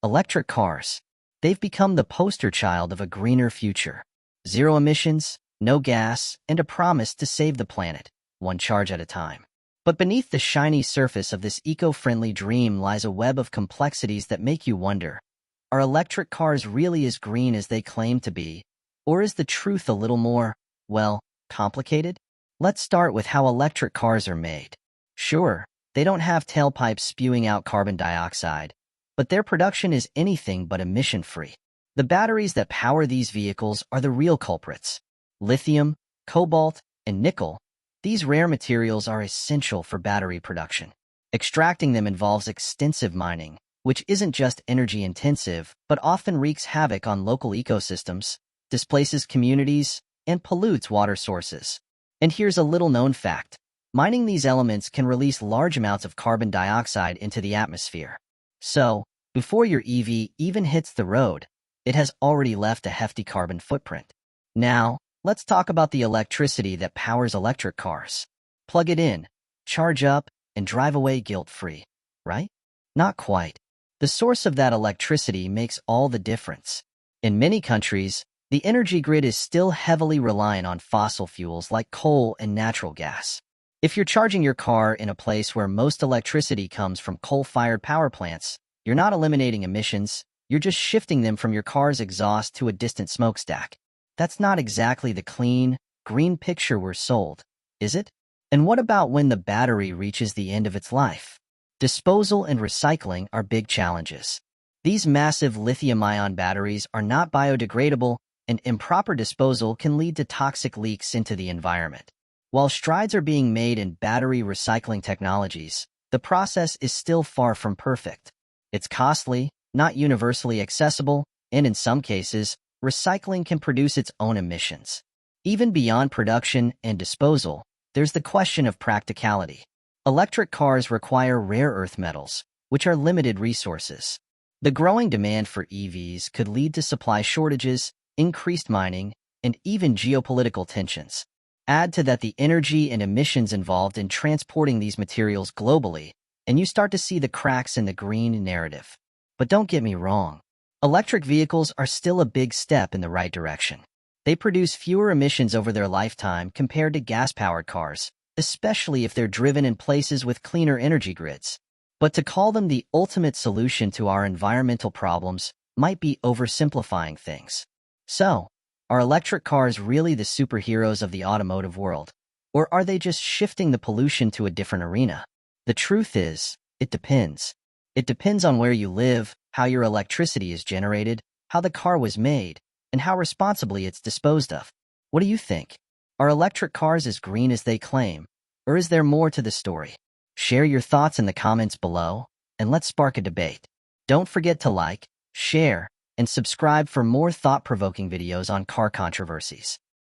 Electric cars. They've become the poster child of a greener future. Zero emissions, no gas, and a promise to save the planet, one charge at a time. But beneath the shiny surface of this eco-friendly dream lies a web of complexities that make you wonder, are electric cars really as green as they claim to be? Or is the truth a little more, well, complicated? Let's start with how electric cars are made. Sure, they don't have tailpipes spewing out carbon dioxide, but their production is anything but emission-free. The batteries that power these vehicles are the real culprits. Lithium, cobalt, and nickel, these rare materials are essential for battery production. Extracting them involves extensive mining, which isn't just energy-intensive, but often wreaks havoc on local ecosystems, displaces communities, and pollutes water sources. And here's a little-known fact. Mining these elements can release large amounts of carbon dioxide into the atmosphere. So, before your EV even hits the road, it has already left a hefty carbon footprint. Now, let's talk about the electricity that powers electric cars. Plug it in, charge up, and drive away guilt-free, right? Not quite. The source of that electricity makes all the difference. In many countries, the energy grid is still heavily reliant on fossil fuels like coal and natural gas. If you're charging your car in a place where most electricity comes from coal-fired power plants, you're not eliminating emissions, you're just shifting them from your car's exhaust to a distant smokestack. That's not exactly the clean, green picture we're sold, is it? And what about when the battery reaches the end of its life? Disposal and recycling are big challenges. These massive lithium-ion batteries are not biodegradable, and improper disposal can lead to toxic leaks into the environment. While strides are being made in battery recycling technologies, the process is still far from perfect. It's costly, not universally accessible, and in some cases, recycling can produce its own emissions. Even beyond production and disposal, there's the question of practicality. Electric cars require rare earth metals, which are limited resources. The growing demand for EVs could lead to supply shortages, increased mining, and even geopolitical tensions. Add to that the energy and emissions involved in transporting these materials globally, and you start to see the cracks in the green narrative. But don't get me wrong. Electric vehicles are still a big step in the right direction. They produce fewer emissions over their lifetime compared to gas-powered cars, especially if they're driven in places with cleaner energy grids. But to call them the ultimate solution to our environmental problems might be oversimplifying things. So, are electric cars really the superheroes of the automotive world? Or are they just shifting the pollution to a different arena? The truth is, it depends. It depends on where you live, how your electricity is generated, how the car was made, and how responsibly it's disposed of. What do you think? Are electric cars as green as they claim? Or is there more to the story? Share your thoughts in the comments below, and let's spark a debate. Don't forget to like, share, and subscribe for more thought-provoking videos on car controversies.